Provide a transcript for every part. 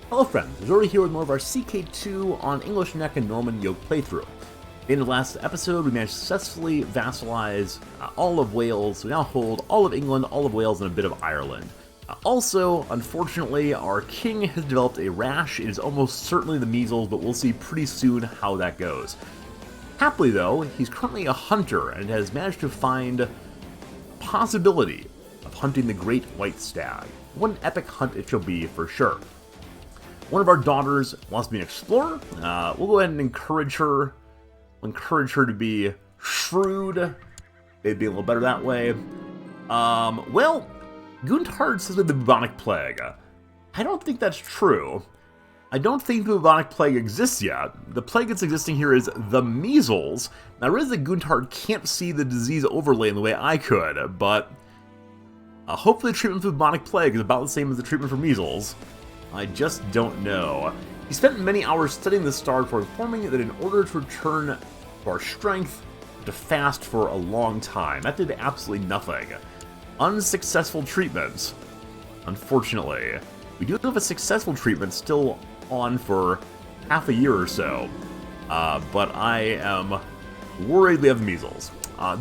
Hello friends, we're already here with more of our CK2 on English Neck and Norman Yoke playthrough. In the last episode, we managed to successfully vassalize all of Wales. We now hold all of England, all of Wales, and a bit of Ireland. Also, unfortunately, our king has developed a rash. It is almost certainly the measles, but we'll see pretty soon how that goes. Happily though, he's currently a hunter and has managed to find possibility of hunting the great white stag. What an epic hunt it shall be for sure. One of our daughters wants to be an explorer. We'll go ahead and encourage her. We'll encourage her to be shrewd. Maybe be a little better that way. Well, Guntard says with the bubonic plague. I don't think that's true. I don't think the bubonic plague exists yet. The plague that's existing here is the measles. Now, I realize that Guntard can't see the disease overlay in the way I could, but hopefully the treatment for the bubonic plague is about the same as the treatment for measles. I just don't know. He spent many hours studying the star before informing that in order to return to our strength, to fast for a long time. That did absolutely nothing. Unsuccessful treatments. Unfortunately. We do have a successful treatment still on for half a year or so. But I am worried we have the measles.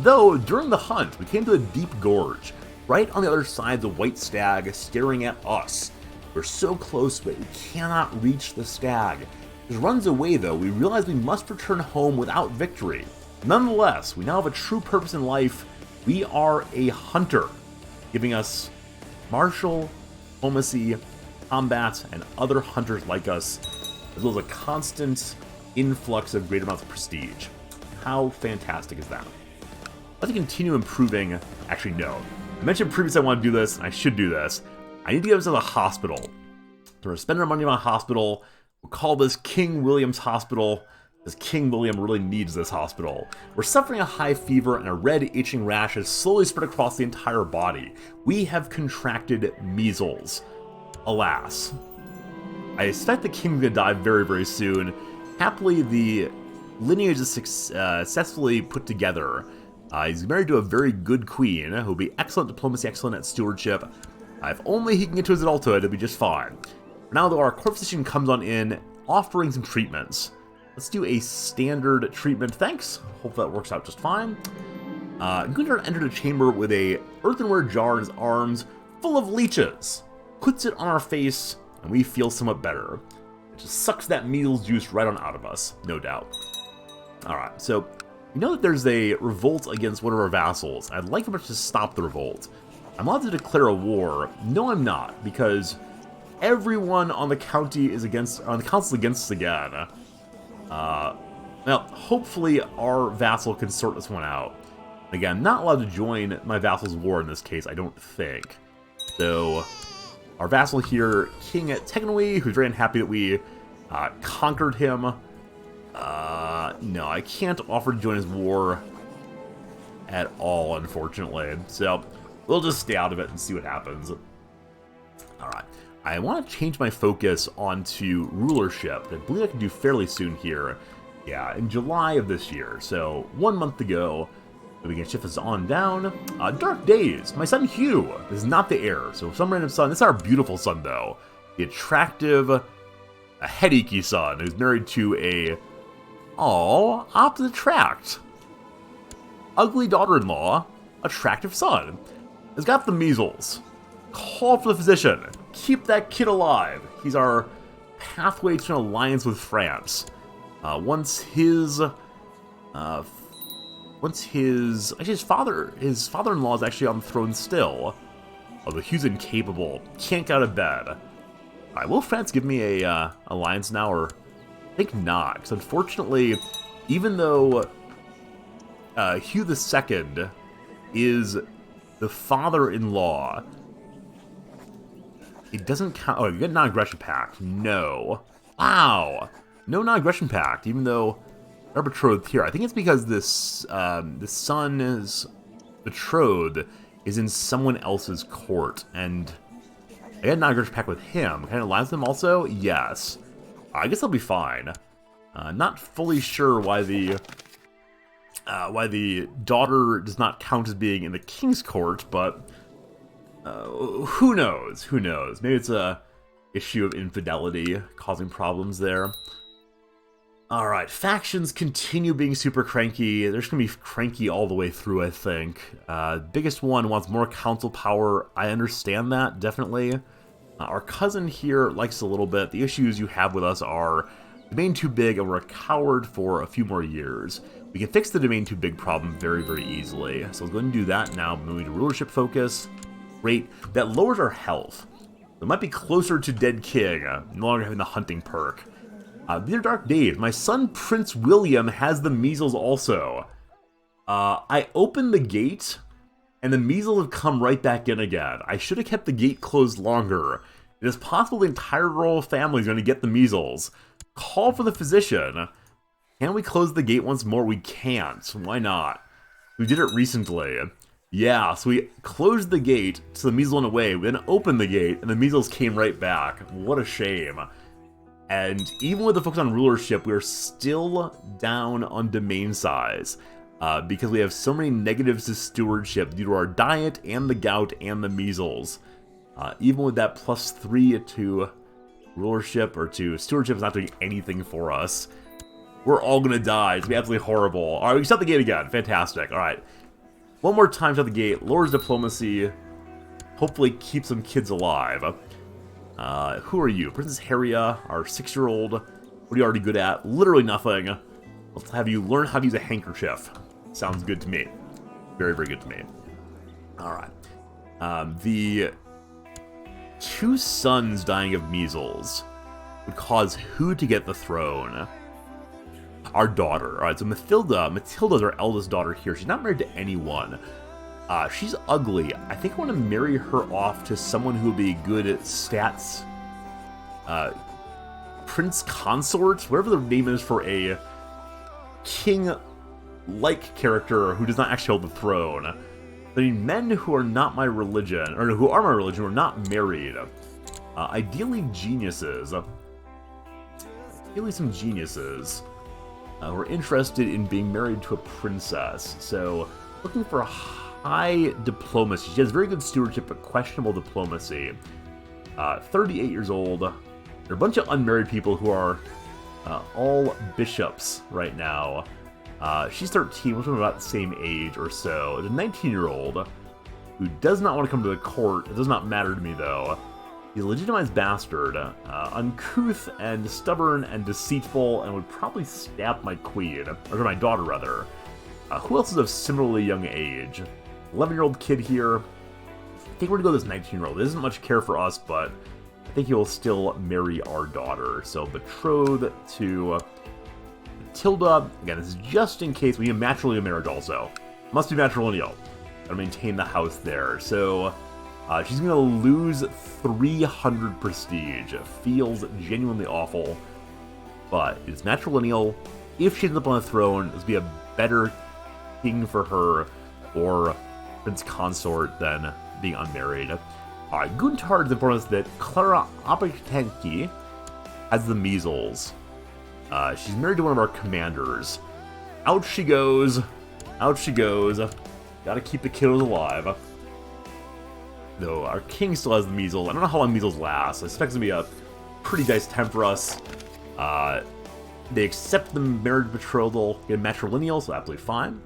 Though, during the hunt, we came to a deep gorge. Right on the other side, the white stag staring at us. We're so close, but we cannot reach the stag. As it runs away, though, we realize we must return home without victory. Nonetheless, we now have a true purpose in life. We are a hunter, giving us martial, diplomacy, combat, and other hunters like us, as well as a constant influx of great amounts of prestige. How fantastic is that? Let's continue improving. Actually, no. I mentioned previously I want to do this, and I should do this. I need to get us to the hospital. So we're spending our money on a hospital. We'll call this King William's Hospital, because King William really needs this hospital. We're suffering a high fever, and a red itching rash has slowly spread across the entire body. We have contracted measles. Alas. I suspect the king's gonna die very, very soon. Happily, the lineage is successfully put together. He's married to a very good queen, who will be excellent diplomacy, excellent at stewardship. If only he can get to his adulthood, it'll be just fine. For now, though, our court physician comes on in, offering some treatments. Let's do a standard treatment, thanks. Hope that works out just fine. Gunther entered a chamber with a earthenware jar in his arms, full of leeches. Puts it on our face, and we feel somewhat better. It just sucks that measles juice right on out of us, no doubt. Alright, so, you know that there's a revolt against one of our vassals. I'd like him to stop the revolt. I'm allowed to declare a war. No, I'm not, because everyone on the county is against, on the council against us again. Well, hopefully our vassal can sort this one out. Again, I'm not allowed to join my vassal's war in this case, I don't think. So, our vassal here, King Tegnwy, who's very unhappy that we conquered him. No, I can't offer to join his war at all, unfortunately. So, we'll just stay out of it and see what happens. Alright. I want to change my focus onto rulership. I believe I can do fairly soon here. Yeah, in July of this year. So, 1 month ago, we can shift this on down. Dark Days. My son Hugh is not the heir. So, some random son. This is our beautiful son, though. The attractive, a headachy son who's married to a, opposite attract. Ugly daughter-in-law, attractive son. Has got the measles. Call for the physician. Keep that kid alive. He's our pathway to an alliance with France. Once his father-in-law is actually on the throne still. Although Hugh's incapable, can't get out of bed. Alright, will France give me a alliance now, or I think not? Because unfortunately, even though Hugh II is the father-in-law, it doesn't count. Oh, you get non-aggression pact. No. Wow. No non-aggression pact, even though they're betrothed here. I think it's because this the son's betrothed is in someone else's court, and I got a non-aggression pact with him. Can I alliance them also? Yes. I guess I'll be fine. Not fully sure why the daughter does not count as being in the king's court, but who knows? Who knows? Maybe it's a issue of infidelity causing problems there. Alright, factions continue being super cranky. They're just going to be cranky all the way through, I think. Biggest one wants more council power. I understand that, definitely. Our cousin here likes a little bit. The issues you have with us are domain too big and we're a coward for a few more years. We can fix the domain too big problem very, very easily. So let's go ahead and do that now. Moving to rulership focus. Great. That lowers our health. It might be closer to Dead King, no longer having the hunting perk. These are dark days. My son, Prince William, has the measles also. I opened the gate, and the measles have come right back in again. I should have kept the gate closed longer. It is possible the entire royal family is going to get the measles. Call for the physician. Can we close the gate once more? We can't. Why not? We did it recently. Yeah, so we closed the gate, so the measles went away. We then opened the gate, and the measles came right back. What a shame. And even with the focus on rulership, we're still down on domain size. Because we have so many negatives to stewardship due to our diet and the gout and the measles. Even with that +3 to rulership or to stewardship is not doing anything for us. We're all gonna die. It's gonna be absolutely horrible. Alright, we can shut the gate again. Fantastic. Alright. One more time, shut the gate. Lowers diplomacy. Hopefully keep some kids alive. Who are you? Princess Harria, our 6-year-old. What are you already good at? Literally nothing. Let's have you learn how to use a handkerchief. Sounds good to me. Very, very good to me. Alright. The 2 sons dying of measles would cause who to get the throne? Our daughter. Alright, so Matilda's our eldest daughter here. She's not married to anyone. She's ugly. I think I want to marry her off to someone who will be good at stats. Prince Consort, whatever the name is for a king-like character who does not actually hold the throne. I mean, men who are not my religion, or who are my religion, who are not married. Ideally geniuses. Ideally some geniuses. Who are interested in being married to a princess. So, looking for a high diplomacy. She has very good stewardship, but questionable diplomacy. 38 years old. There are a bunch of unmarried people who are all bishops right now. She's 13, which is about the same age or so. There's a 19-year-old who does not want to come to the court. It does not matter to me, though. He's a legitimized bastard, uncouth and stubborn and deceitful, and would probably stab my queen, or my daughter, rather. Who else is of similarly young age? 11-year-old kid here. I think we're gonna go with this 19-year-old. There isn't much care for us, but I think he will still marry our daughter. So, betrothed to Matilda. Again, this is just in case we need a matrilineal marriage also. Must be matrilineal. Gotta maintain the house there. So, she's gonna lose 300 prestige. It feels genuinely awful, but it's matrilineal. If she ends up on the throne, this would be a better king for her or prince consort than being unmarried. Alright, Guntard's informed us that Clara Apotenki has the measles. She's married to one of our commanders. Out she goes. Out she goes. Gotta keep the kiddos alive. Though our king still has the measles. I don't know how long measles last. I expect it to be a pretty nice time for us. They accept the marriage betrothal, get matrilineal, so absolutely fine.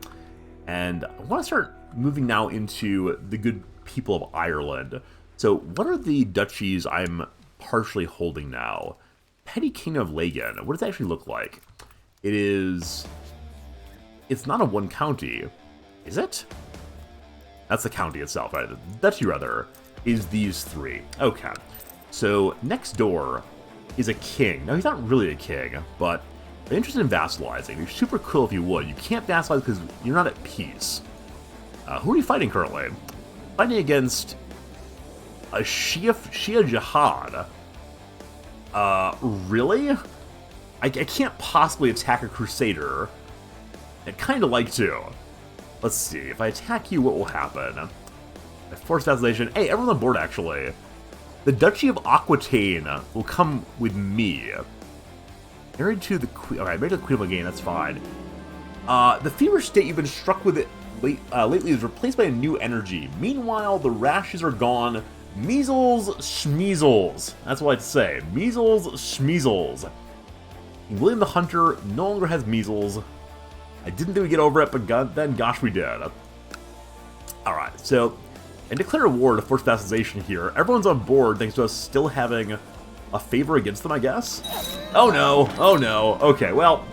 And I want to start moving now into the good people of Ireland. So what are the duchies I'm partially holding now? Petty Kingdom of Lagan. What does that actually look like? It's not a one county, is it? That's the county itself, right? The duchy, rather, is these 3. Okay. So, next door is a king. Now, he's not really a king, but I'm interested in vassalizing. It'd be super cool if you would. You can't vassalize because you're not at peace. Who are you fighting currently? Fighting against a Shia Jihad. Really? I can't possibly attack a Crusader. I'd kind of like to. Let's see. If I attack you, what will happen? I force vacillation. Hey, everyone on board, actually. The Duchy of Aquitaine will come with me. Married to the Queen. Alright, married to the Queen of Lagan, that's fine. The fever state you've been struck with lately is replaced by a new energy. Meanwhile, the rashes are gone. Measles schmeasles. That's what I like to say. Measles schmeasles. William the Hunter no longer has measles. I didn't think we'd get over it, but then gosh we did. Alright, so, and declare war to force vassalization here. Everyone's on board thanks to us still having a favor against them, I guess? Oh no, oh no. Okay, well,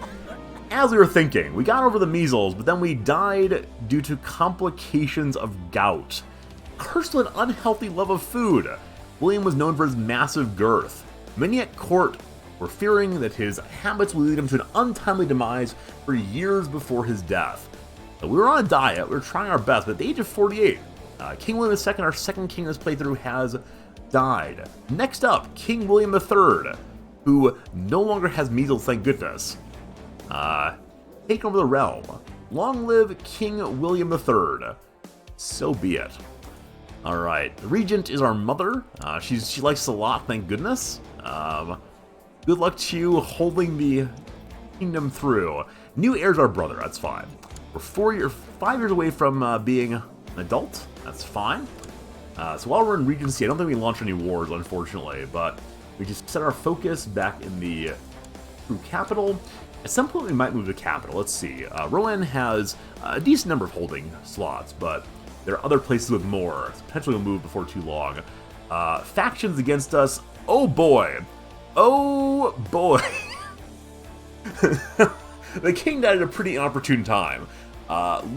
as we were thinking, we got over the measles, but then we died due to complications of gout. Cursed with an unhealthy love of food. William was known for his massive girth. Many at court were fearing that his habits would lead him to an untimely demise for years before his death. We were on a diet, we were trying our best, but at the age of 48, King William II, our second king in this playthrough, has died. Next up, King William III, who no longer has measles, thank goodness. Take over the realm. Long live King William III. So be it. Alright, the Regent is our mother. She likes us a lot, thank goodness. Good luck to you holding the kingdom through. New heir's our brother, that's fine. We're 5 years away from being an adult, that's fine. So while we're in Regency, I don't think we launched any wars, unfortunately, but we just set our focus back in the true capital. At some point we might move to capital, let's see. Rowan has a decent number of holding slots, but there are other places with more, so potentially we'll move before too long. Factions against us, oh boy. Oh boy. The king died at a pretty inopportune time.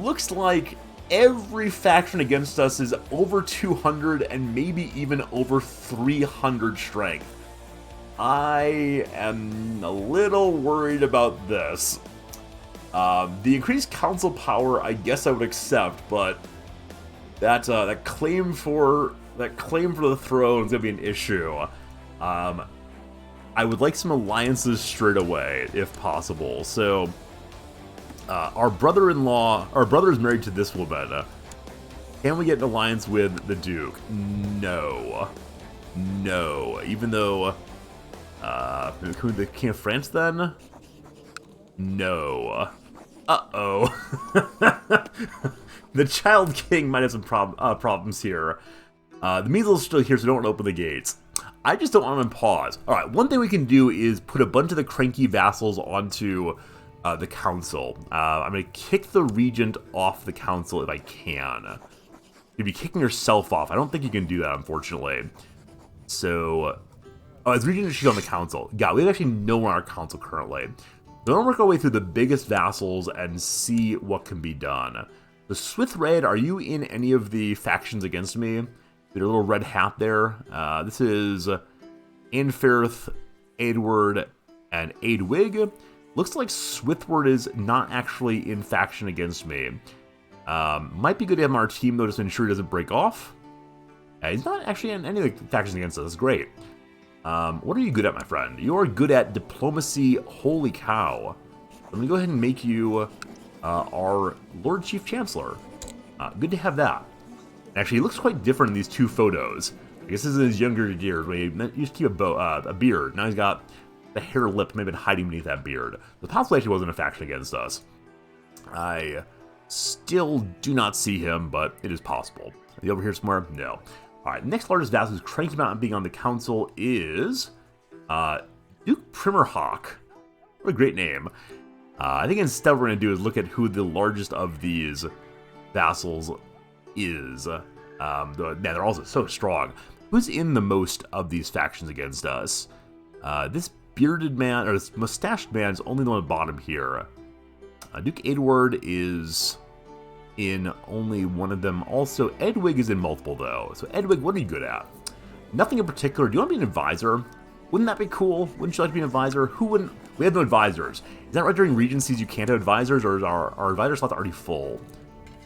Looks like every faction against us is over 200 and maybe even over 300 strength. I am a little worried about this. The increased council power, I guess I would accept, but that claim for the throne is gonna be an issue. I would like some alliances straight away, if possible. So, our brother is married to this woman. Can we get an alliance with the Duke? No. No. Even though, can we the King of France then? No. Uh-oh. The Child King might have some problems here. The measles are still here, so don't open the gates. I just don't want them in pause. Alright, one thing we can do is put a bunch of the cranky vassals onto the council. I'm going to kick the regent off the council if I can. You'd be kicking yourself off. I don't think you can do that, unfortunately. So, as regent, is she on the council? God, we have actually no one on our council currently. So we'll work our way through the biggest vassals and see what can be done. The Swift Red, are you in any of the factions against me? Your little red hat there. This is Anferth, Edward, and Adwig. Looks like Swithward is not actually in faction against me. Might be good to have him on our team, though, just to ensure he doesn't break off. He's not actually in any of the factions against us. That's great. What are you good at, my friend? You're good at diplomacy. Holy cow. I'm going to go ahead and make you our Lord Chief Chancellor. Good to have that. Actually, he looks quite different in these two photos. I guess this is his younger years, when he used to keep a beard. Now he's got the hair lip maybe hiding beneath that beard. The possibly actually wasn't a faction against us. I still do not see him, but it is possible. Is he over here somewhere? No. Alright, next largest vassal who's cranking out and being on the council is Duke Primerhawk. What a great name. I think instead what we're going to do is look at who the largest of these vassals is. Man, they're also so strong. Who's in the most of these factions against us? This bearded man, or this mustached man, is only the one at the bottom here. Duke Edward is in only one of them. Also, Edwig is in multiple, though. So, Edwig, what are you good at? Nothing in particular. Do you want to be an advisor? Wouldn't that be cool? Wouldn't you like to be an advisor? Who wouldn't? We have no advisors. Is that right during Regencies you can't have advisors, or is our advisor slot already full?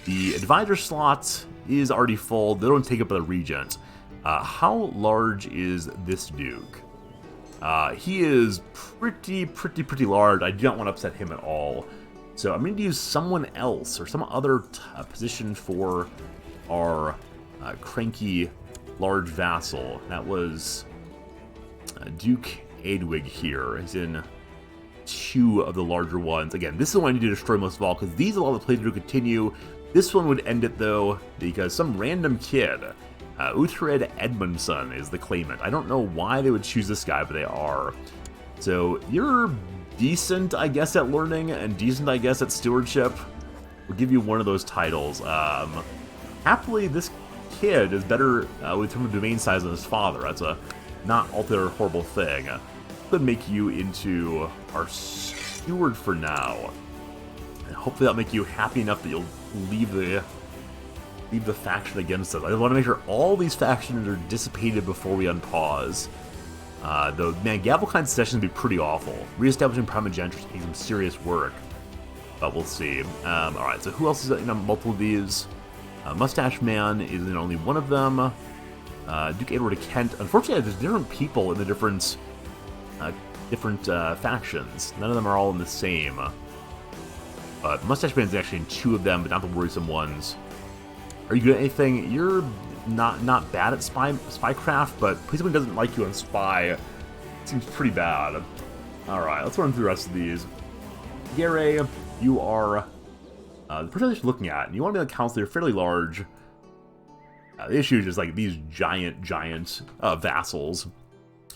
The advisor slot is already full. They don't take up the regent. How large is this duke? He is pretty large. I do not want to upset him at all. So I'm going to use someone else or some other position for our cranky large vassal. That was Duke Adwig here. He's in two of the larger ones. Again, this is the one I need to destroy most of all, because these allow the playthrough to continue. This one would end it, though, because some random kid Uhtred Edmundsson is the claimant. I don't know why they would choose this guy, but they are. So you're decent, I guess, at learning, and decent, I guess, at stewardship. We'll give you one of those titles. Happily, this kid is better with terms of domain size than his father. That's a not altogether horrible thing. Could make you into our steward for now. And hopefully that'll make you happy enough that you'll leave the faction against us. I want to make sure all these factions are dissipated before we unpause. Though, man, Gavelkind sessions would be pretty awful. Reestablishing primogeniture takes some serious work. But we'll see. Alright, so who else is in multiple of these? Mustache Man is in only one of them. Duke Edward of Kent. Unfortunately, there's different people in the different factions. None of them are all in the same. But Mustache Man is actually in two of them, but not the worrisome ones. Are you good at anything? You're not bad at spycraft, but please someone doesn't like you on spy. Seems pretty bad. Alright, let's run through the rest of these. Gare, you are the person that you're looking at, and you want to be on the council. You're fairly large. The issue is just like these giant vassals.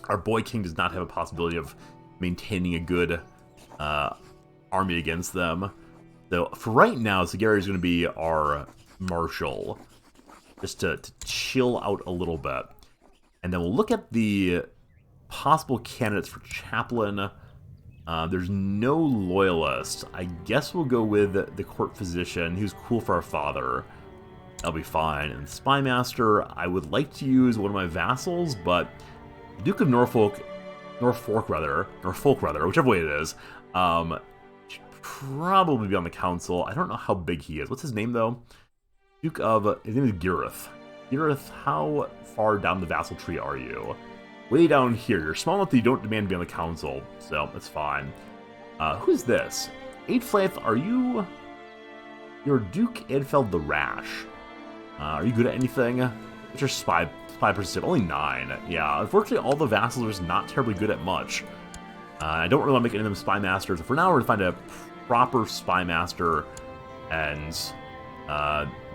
Our boy king does not have a possibility of maintaining a good army against them. So for right now, Sagari is going to be our marshal, just to chill out a little bit. And then we'll look at the possible candidates for chaplain. There's no loyalist. I guess we'll go with the court physician. He was cool for our father. That'll be fine. And spy master, I would like to use one of my vassals, but Duke of Norfolk, whichever way it is, should probably be on the council. I don't know how big he is. What's his name, though? His name is Girith. Girith, how far down the vassal tree are you? Way down here. You're small enough that you don't demand to be on the council, so that's fine. Who's this? Eidflaith, are you... You're Duke Edfeld the Rash. Are you good at anything? What's your spy percentage? Only 9. Yeah, unfortunately, all the vassals are just not terribly good at much. I don't really want to make any of them spy masters. So for now, we're going to find a proper spy master, and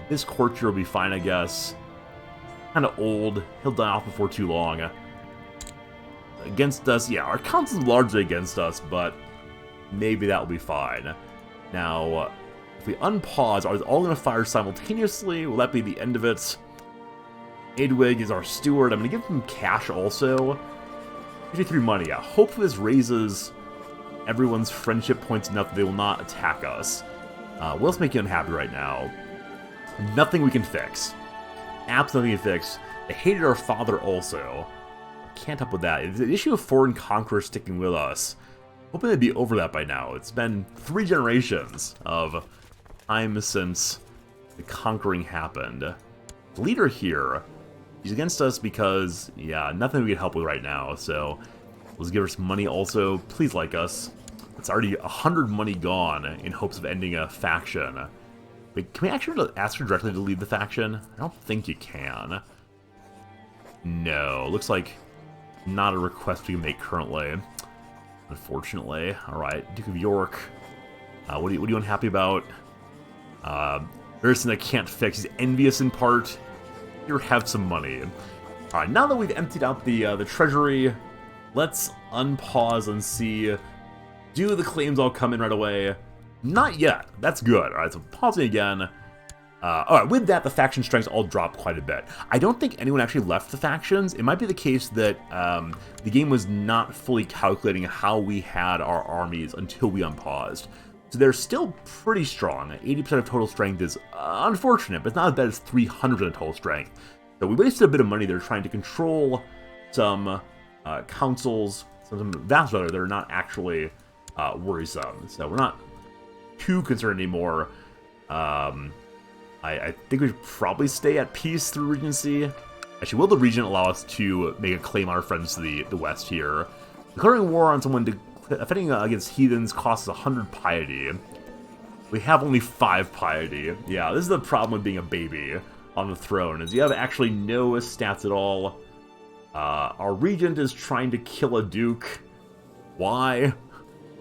this courtier will be fine, I guess. Kind of old. He'll die off before too long. Against us, yeah, our council's largely against us, but maybe that will be fine. Now, if we unpause, are they all going to fire simultaneously? Will that be the end of it? Edwig is our steward. I'm going to give him cash also. 53 money, yeah. Hopefully this raises everyone's friendship points enough that they will not attack us. What else make you unhappy right now? Nothing we can fix. Absolutely nothing we can fix. They hated our father also. Can't help with that. It's the issue of foreign conquerors sticking with us. Hoping they'd be over that by now. It's been 3 generations of time since the conquering happened. The leader here, he's against us because, yeah, nothing we can help with right now. So let's give her some money also. Please like us. It's already 100 money gone in hopes of ending a faction. But can we actually ask her directly to lead the faction? I don't think you can. No, looks like not a request we can make currently, unfortunately. Alright, Duke of York. What are you unhappy about? There's something I can't fix. He's envious in part. Here, have some money. Alright, now that we've emptied out the treasury, let's unpause and see. Do the claims all come in right away? Not yet. That's good. Alright, so pausing again. Alright, with that, the faction strengths all dropped quite a bit. I don't think anyone actually left the factions. It might be the case that the game was not fully calculating how we had our armies until we unpaused. So they're still pretty strong. 80% of total strength is unfortunate, but it's not as bad as 300% of total strength. So we wasted a bit of money there trying to control some councils, some vassals that are not actually worrisome. So we're not too concerned anymore. I think we should probably stay at peace through Regency. Actually, will the Regent allow us to make a claim on our friends to the west here? Declaring war on someone defending against heathens costs 100 piety. We have only 5 piety. Yeah, this is the problem with being a baby on the throne, is you have actually no stats at all. Our Regent is trying to kill a duke. Why?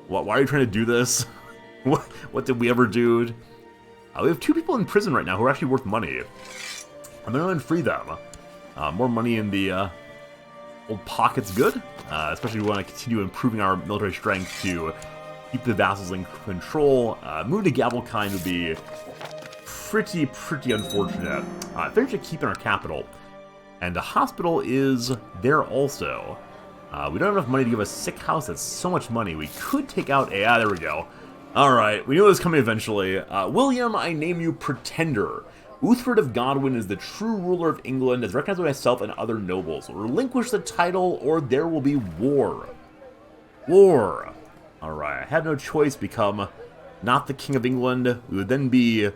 Why are you trying to do this? What did we ever do? We have 2 people in prison right now who are actually worth money. I'm going to free them. More money in the old pocket's good, especially if we want to continue improving our military strength to keep the vassals in control. Move to Gavelkind would be pretty unfortunate. Finish keeping our capital. And the hospital is there also. We don't have enough money to give a sick house. That's so much money. We could take out... Yeah, there we go. Alright, we knew it was coming eventually. William, I name you Pretender. Uthred of Godwin is the true ruler of England, as recognized by myself and other nobles. Relinquish the title, or there will be war. War. Alright, I had no choice. Become not the King of England. We would then be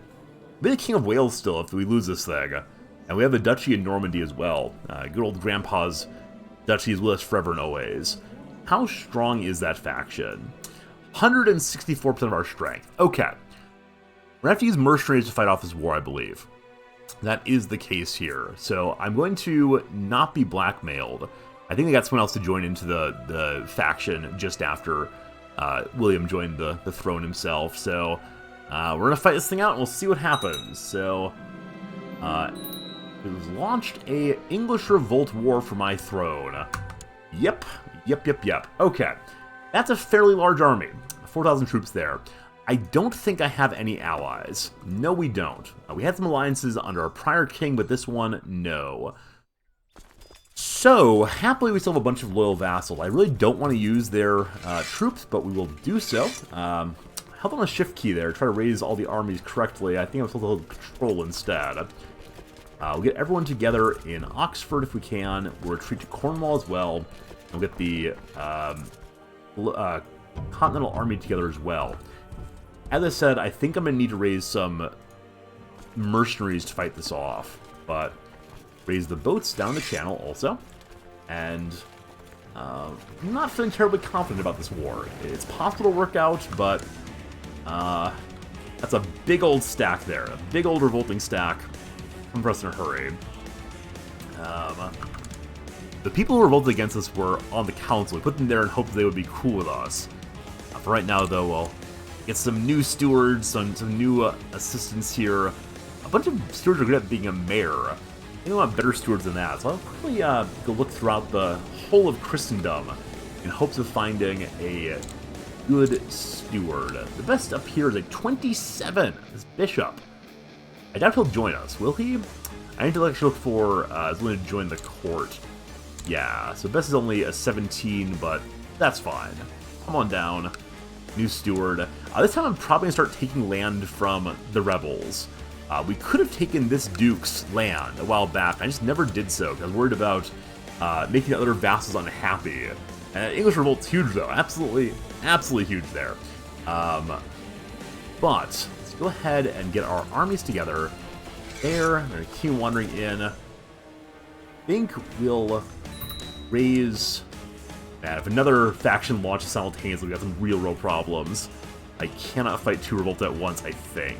the King of Wales still if we lose this thing. And we have a duchy in Normandy as well. Good old Grandpa's duchy is with us forever and always. How strong is that faction? 164% of our strength. Okay. We're going to have to use mercenaries to fight off this war, I believe. That is the case here. So I'm going to not be blackmailed. I think they got someone else to join into the faction just after William joined the throne himself. So we're going to fight this thing out and we'll see what happens. So it was launched a English revolt war for my throne. Yep. Okay. That's a fairly large army. 4,000 troops there. I don't think I have any allies. No, we don't. We had some alliances under our prior king, but this one, no. So, happily we still have a bunch of loyal vassals. I really don't want to use their troops, but we will do so. Held on a shift key there, try to raise all the armies correctly. I think I'm supposed to hold patrol instead. We'll get everyone together in Oxford if we can. We'll retreat to Cornwall as well. We'll get the Continental Army together as well. As I said, I think I'm going to need to raise some mercenaries to fight this off. But raise the boats down the channel also. And I'm not feeling terribly confident about this war. It's possible to work out, but that's a big old stack there. A big old revolting stack. Come for us in a hurry. The people who revolted against us were on the council. We put them there in hopes they would be cool with us. For right now, though, we'll get some new stewards, some new assistants here. A bunch of stewards are good at being a mayor. I think we want better stewards than that. So I'll quickly go look throughout the whole of Christendom in hopes of finding a good steward. The best up here is a 27. This bishop. I doubt he'll join us, will he? I need to actually look for someone to join the court. Yeah, so best is only a 17, but that's fine. Come on down. New steward. This time I'm probably going to start taking land from the rebels. We could have taken this duke's land a while back. I just never did so because I was worried about making the other vassals unhappy. English revolt's huge though. Absolutely huge there. But let's go ahead and get our armies together. There. I'm going to keep wandering in. I think we'll raise... Man, if another faction launches simultaneously, we got some real problems. I cannot fight two revolts at once, I think.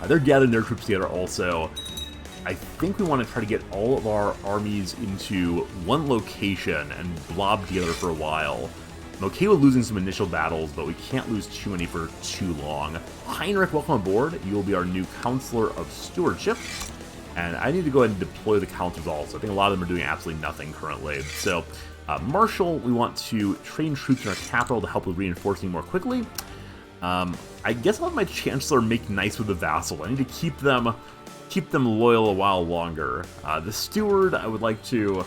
They're gathering their troops together also. I think we want to try to get all of our armies into one location and blob together for a while. I'm okay with losing some initial battles, but we can't lose too many for too long. Heinrich, welcome aboard. You will be our new Counselor of Stewardship. And I need to go ahead and deploy the councils also. I think a lot of them are doing absolutely nothing currently. So, Marshal, we want to train troops in our capital to help with reinforcing more quickly. I guess I'll have my Chancellor make nice with the vassal. I need to keep them loyal a while longer. The Steward, I would like to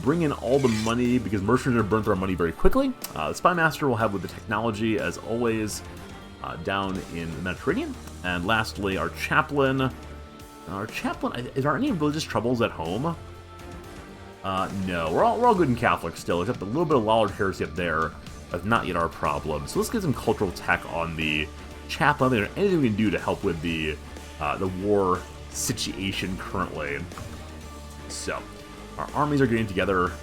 bring in all the money because mercenaries are burn through our money very quickly. The Spy Master will have with the technology, as always, down in the Mediterranean. And lastly, our Chaplain. Is there any religious troubles at home? No, we're all good and Catholic still, except a little bit of Lollard heresy up there. That's not yet our problem. So let's get some cultural tech on the chaplain. Is there anything we can do to help with the war situation currently? So, our armies are getting together.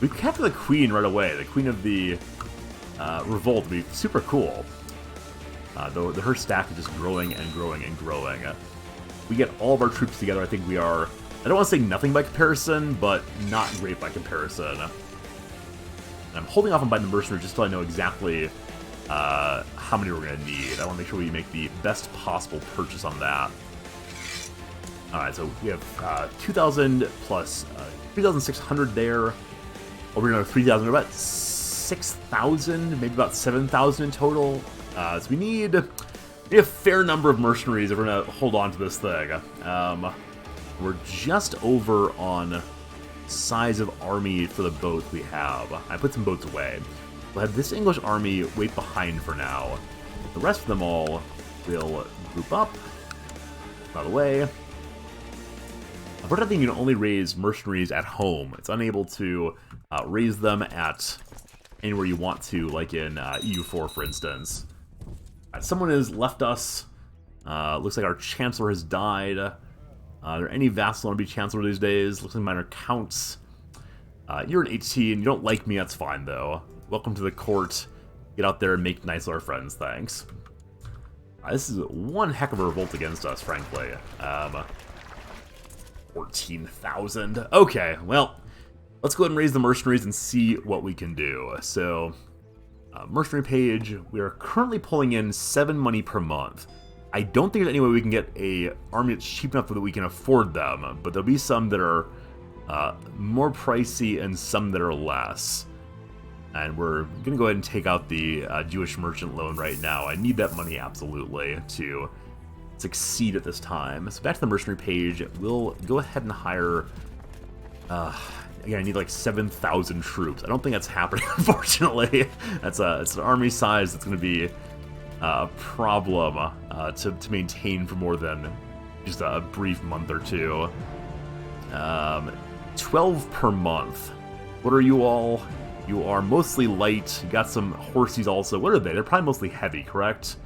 We capture the queen right away. The queen of the revolt would be super cool. Though her stack is just growing and growing and growing. We get all of our troops together. I think we are, I don't want to say nothing by comparison, but not great by comparison. And I'm holding off on buying the mercenaries just so I know exactly how many we're going to need. I want to make sure we make the best possible purchase on that. Alright, so we have 2,000 plus 3,600 there. Over another 3,000, about 6,000, maybe about 7,000 in total. So we need a fair number of mercenaries if we're going to hold on to this thing. We're just over on size of army for the boat we have. I put some boats away. We'll have this English army wait behind for now. The rest of them all will group up. By the way, unfortunately, you can only raise mercenaries at home. It's unable to raise them at anywhere you want to, like in EU4, for instance. Someone has left us. Looks like our Chancellor has died. Are there any vassals want to be Chancellor these days? Looks like minor counts. You're an 18. You don't like me. That's fine, though. Welcome to the court. Get out there and make nice with our friends. Thanks. This is one heck of a revolt against us, frankly. 14,000. Okay, well, let's go ahead and raise the mercenaries and see what we can do. So, mercenary page, we are currently pulling in 7 money per month. I don't think there's any way we can get a army that's cheap enough that we can afford them, but there'll be some that are more pricey and some that are less. And we're going to go ahead and take out the Jewish merchant loan right now. I need that money absolutely to succeed at this time. So back to the mercenary page, we'll go ahead and hire... again, I need like 7,000 troops. I don't think that's happening, unfortunately. It's an army size that's going to be a problem to maintain for more than just a brief month or two. 12 per month. What are you all? You are mostly light. You got some horsies also. What are they? They're probably mostly heavy, correct?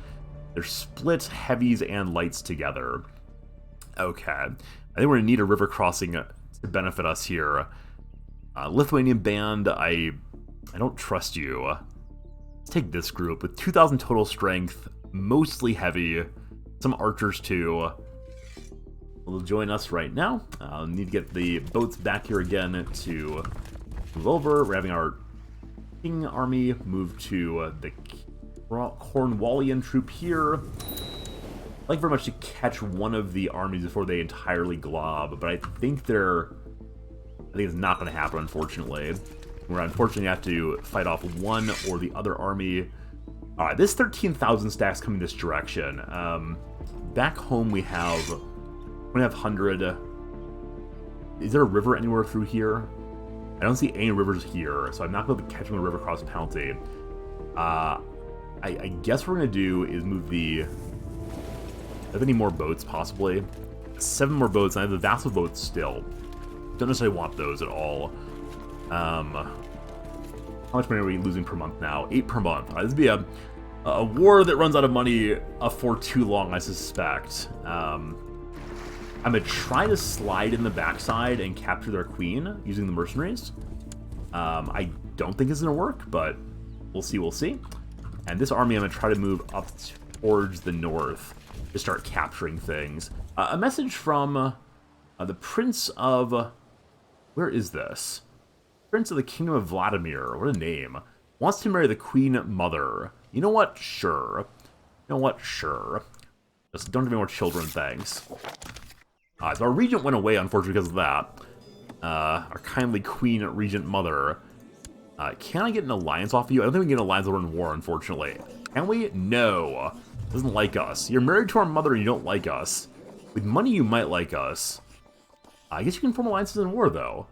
They're split heavies and lights together. Okay. I think we're going to need a river crossing to benefit us here. Lithuanian band, I don't trust you. Let's take this group with 2,000 total strength, mostly heavy, some archers too. Will join us right now. Need to get the boats back here again to move over. We're having our king army move to the Cornwallian troop here. I'd like very much to catch one of the armies before they entirely glob, but I think it's not going to happen, unfortunately. We're unfortunately have to fight off one or the other army. Alright, this 13,000 stacks coming this direction. Back home we have 2,500. Is there a river anywhere through here? I don't see any rivers here, so I'm not going to catch them in the river crossing penalty. I guess what we're going to do is move the... I have any more boats, possibly? 7 more boats, and I have the vassal boats still. Don't necessarily want those at all. How much money are we losing per month now? 8 per month. This would be a war that runs out of money for too long, I suspect. I'm going to try to slide in the backside and capture their queen using the mercenaries. I don't think it's going to work, but we'll see. And this army, I'm going to try to move up towards the north to start capturing things. A message from the Prince of... Where is this? Prince of the Kingdom of Vladimir. What a name. Wants to marry the Queen Mother. You know what? Sure. Sure. Just don't have any more children, thanks. So our regent went away, unfortunately, because of that. Our kindly Queen Regent Mother. Can I get an alliance off of you? I don't think we can get an alliance over in war, unfortunately. Can we? No. Doesn't like us. You're married to our mother and you don't like us. With money, you might like us. I guess you can form alliances in war, though.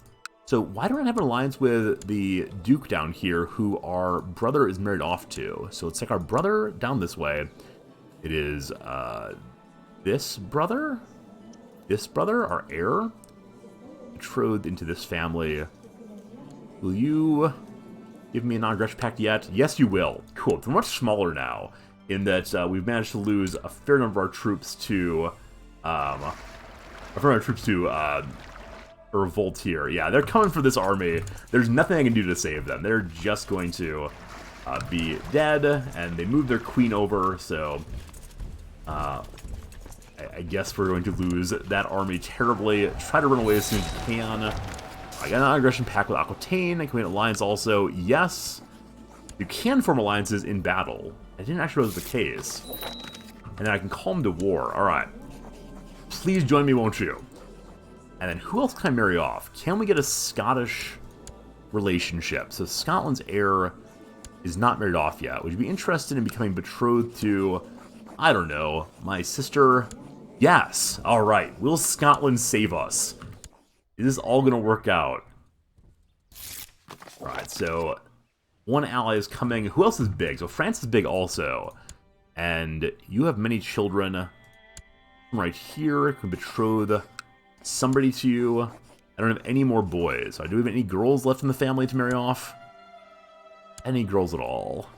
So why don't I have an alliance with the Duke down here, who our brother is married off to? So let's take our brother down this way. It is this brother, our heir, betrothed into this family. Will you give me a non-aggression pact yet? Yes, you will. Cool. We're much smaller now, in that we've managed to lose a fair number of our troops to a revolt here. Yeah, they're coming for this army. There's nothing I can do to save them. They're just going to be dead, and they moved their queen over, so I guess we're going to lose that army terribly. Try to run away as soon as you can. I got an non-aggression pact with Aquitaine. Can we have an alliance also? Yes. You can form alliances in battle. I didn't actually know that was the case. And then I can call them to war. Alright. please join me, won't you? And then who else can I marry off? Can we get a Scottish relationship? So Scotland's heir is not married off yet. Would you be interested in becoming betrothed to, I don't know, my sister? Yes. All right. Will Scotland save us? Is this all going to work out? All right, so one ally is coming. Who else is big? So France is big also. And you have many children. Right here, can betroth somebody to you. I don't have any more boys. So do we have any girls left in the family to marry off? Any girls at all?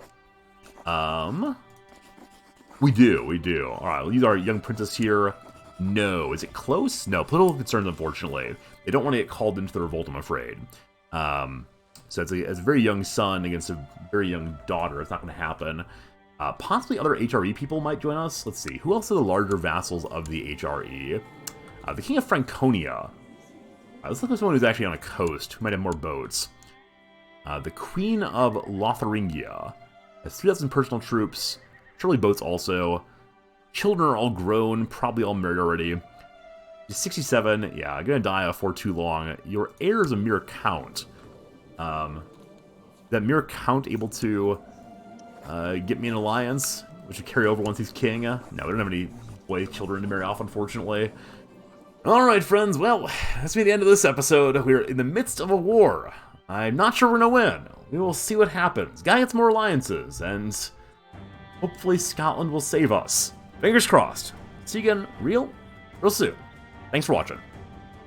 We do. All right, we'll use our young princess here. No. Is it close? No. Political concerns, unfortunately. They don't want to get called into the revolt, I'm afraid. So it's a very young son against a very young daughter. It's not going to happen. Possibly other HRE people might join us. Let's see. Who else are the larger vassals of the HRE? The King of Franconia. Let's look at someone who's actually on a coast, who might have more boats. The Queen of Lotharingia has 3,000 personal troops. Surely boats also. Children are all grown, probably all married already. 67, yeah, gonna die before too long. Your heir is a mere count. That mere count able to get me an alliance, which would carry over once he's king? No, we don't have any boy children to marry off, unfortunately. Alright, friends, well, that's me at the end of this episode. We're in the midst of a war. I'm not sure we're gonna win. We will see what happens. Guy gets more alliances, and hopefully Scotland will save us. Fingers crossed. See you again real soon. Thanks for watching.